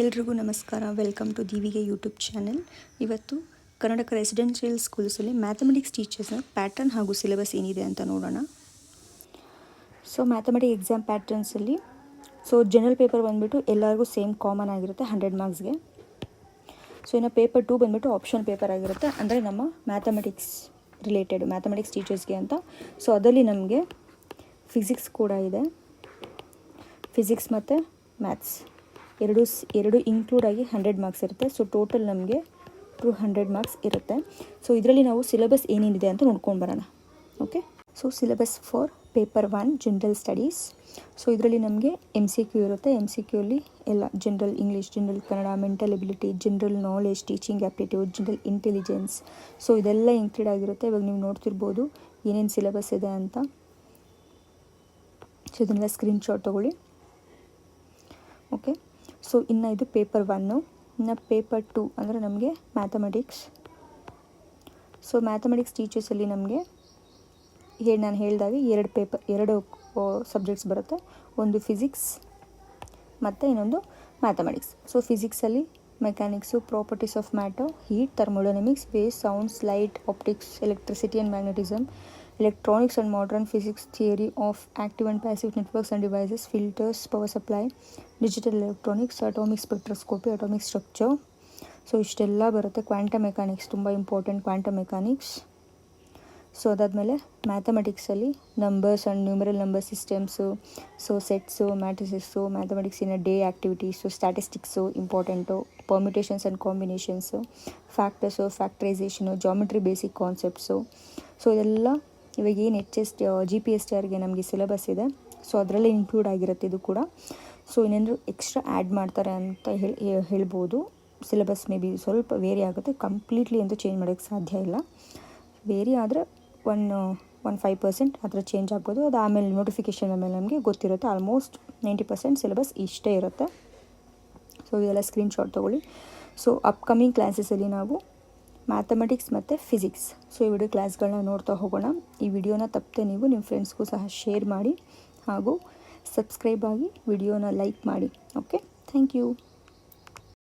ಎಲ್ರಿಗೂ ನಮಸ್ಕಾರ. Welcome to ದಿವಿಗೆ ಯೂಟ್ಯೂಬ್ ಚಾನೆಲ್. ಇವತ್ತು ಕರ್ನಾಟಕ ರೆಸಿಡೆನ್ಷಿಯಲ್ ಸ್ಕೂಲ್ಸಲ್ಲಿ ಮ್ಯಾಥಮೆಟಿಕ್ಸ್ ಟೀಚರ್ಸ್ನ ಪ್ಯಾಟರ್ನ್ ಹಾಗೂ ಸಿಲೆಬಸ್ ಏನಿದೆ ಅಂತ ನೋಡೋಣ. ಸೊ ಮ್ಯಾಥಮೆಟಿಕ್ಸ್ ಎಕ್ಸಾಮ್ ಪ್ಯಾಟರ್ನ್ಸಲ್ಲಿ ಜನರಲ್ ಪೇಪರ್ ಬಂದುಬಿಟ್ಟು ಎಲ್ಲರಿಗೂ ಸೇಮ್ ಕಾಮನ್ ಆಗಿರುತ್ತೆ 100 ಮಾರ್ಕ್ಸ್ಗೆ. ಇನ್ನು ಪೇಪರ್ 2 ಬಂದುಬಿಟ್ಟು ಆಪ್ಷನ್ ಪೇಪರ್ ಆಗಿರುತ್ತೆ, ಅಂದರೆ ನಮ್ಮ ಮ್ಯಾಥಮೆಟಿಕ್ಸ್ ರಿಲೇಟೆಡ್ ಮ್ಯಾಥಮೆಟಿಕ್ಸ್ ಟೀಚರ್ಸ್ಗೆ ಅಂತ. ಅದರಲ್ಲಿ ನಮಗೆ ಫಿಸಿಕ್ಸ್ ಕೂಡ ಇದೆ. ಫಿಸಿಕ್ಸ್ ಮತ್ತು ಮ್ಯಾಥ್ಸ್ ಎರಡು ಇನ್ಕ್ಲೂಡ್ ಆಗಿ 100 ಮಾರ್ಕ್ಸ್ ಇರುತ್ತೆ. ಟೋಟಲ್ ನಮಗೆ 200 ಮಾರ್ಕ್ಸ್ ಇರುತ್ತೆ. ಇದರಲ್ಲಿ ನಾವು ಸಿಲೆಬಸ್ ಏನೇನಿದೆ ಅಂತ ನೋಡ್ಕೊಂಡು ಬರೋಣ. Okay, syllabus for paper 1 general studies. ಇದರಲ್ಲಿ ನಮಗೆ MCQ ಇರುತ್ತೆ. MCQ ಅಲ್ಲಿ ಎಲ್ಲ general English, general Kannada, mental ability, general knowledge, teaching aptitude, general intelligence, ಇದೆಲ್ಲ ಇನ್ಕ್ಲೂಡ್ ಆಗಿರುತ್ತೆ. ಇವಾಗ ನೀವು ನೋಡ್ತಿರ್ಬೋದು ಏನೇನು ಸಿಲೆಬಸ್ ಇದೆ ಅಂತ. ಇದನ್ನೆಲ್ಲ ಸ್ಕ್ರೀನ್ಶಾಟ್ ತೊಗೊಳ್ಳಿ. ಓಕೆ, ಇನ್ನು ಇದು ಪೇಪರ್ 1. ಇನ್ನು ಪೇಪರ್ 2 ಅಂದರೆ ನಮಗೆ ಮ್ಯಾಥಮೆಟಿಕ್ಸ್. ಮ್ಯಾಥಮೆಟಿಕ್ಸ್ ಟೀಚರ್ಸಲ್ಲಿ ನಮಗೆ ನಾನು ಹೇಳಿದಾಗೆ ಎರಡು ಸಬ್ಜೆಕ್ಟ್ಸ್ ಬರುತ್ತೆ. ಒಂದು ಫಿಸಿಕ್ಸ್ ಮತ್ತು ಇನ್ನೊಂದು ಮ್ಯಾಥಮೆಟಿಕ್ಸ್. ಫಿಸಿಕ್ಸಲ್ಲಿ mechanics, properties of matter, heat, thermodynamics, waves, sounds, light, optics, electricity and magnetism, electronics and modern physics, theory of active and passive networks and devices, filters, power supply, digital electronics, atomic spectroscopy, atomic structure. ಇಷ್ಟೆಲ್ಲ ಬರುತ್ತೆ. Quantum mechanics ತುಂಬ important, quantum mechanics. ಅದಾದಮೇಲೆ ಮ್ಯಾಥಮೆಟಿಕ್ಸಲ್ಲಿ numbers and numeral number systems, sets, matrices, mathematics in day activities, statistics important, permutations and combinations, factors, factorisation, geometry basic concepts. ಇದೆಲ್ಲ ಇವಾಗ ಏನು GPSTRಗೆ ನಮಗೆ syllabus ಇದೆ. ಅದರಲ್ಲೇ ಇನ್ಕ್ಲೂಡ್ ಆಗಿರುತ್ತೆ ಇದು ಕೂಡ. ಇನ್ನೇನಾದ್ರು ಎಕ್ಸ್ಟ್ರಾ ಆ್ಯಡ್ ಮಾಡ್ತಾರೆ ಅಂತ ಹೇಳ್ಬೋದು. ಸಿಲೆಬಸ್ ಮೇ ಬಿ ಸ್ವಲ್ಪ ವೇರಿ ಆಗುತ್ತೆ, ಕಂಪ್ಲೀಟ್ಲಿ ಅಂತೂ ಚೇಂಜ್ ಮಾಡೋಕ್ಕೆ ಸಾಧ್ಯ ಇಲ್ಲ. ವೇರಿ ಆದರೆ 5% ಆ ಥರ ಚೇಂಜ್ ಆಗ್ಬೋದು. ಅದು ಆಮೇಲೆ ನೋಟಿಫಿಕೇಷನ್ ಮೇಲೆ ನಮಗೆ ಗೊತ್ತಿರುತ್ತೆ. ಆಲ್ಮೋಸ್ಟ್ 90% ಸಿಲೆಬಸ್ ಇಷ್ಟೇ ಇರುತ್ತೆ. ಇದೆಲ್ಲ ಸ್ಕ್ರೀನ್ಶಾಟ್ ತೊಗೊಳ್ಳಿ. ಅಪ್ಕಮಿಂಗ್ ಕ್ಲಾಸಸಲ್ಲಿ ನಾವು ಮ್ಯಾಥಮೆಟಿಕ್ಸ್ ಮತ್ತು ಫಿಸಿಕ್ಸ್ ಈ ವಿಡಿಯೋ ಕ್ಲಾಸ್ಗಳನ್ನ ನೋಡ್ತಾ ಹೋಗೋಣ. ಈ ವಿಡಿಯೋನ ತಪ್ಪದೆ ನೀವು ನಿಮ್ಮ ಫ್ರೆಂಡ್ಸ್ಗೂ ಸಹ ಶೇರ್ ಮಾಡಿ ಹಾಗೂ ಸಬ್ಸ್ಕ್ರೈಬ್ ಆಗಿ ವಿಡಿಯೋನ ಲೈಕ್ ಮಾಡಿ. Okay, thank you.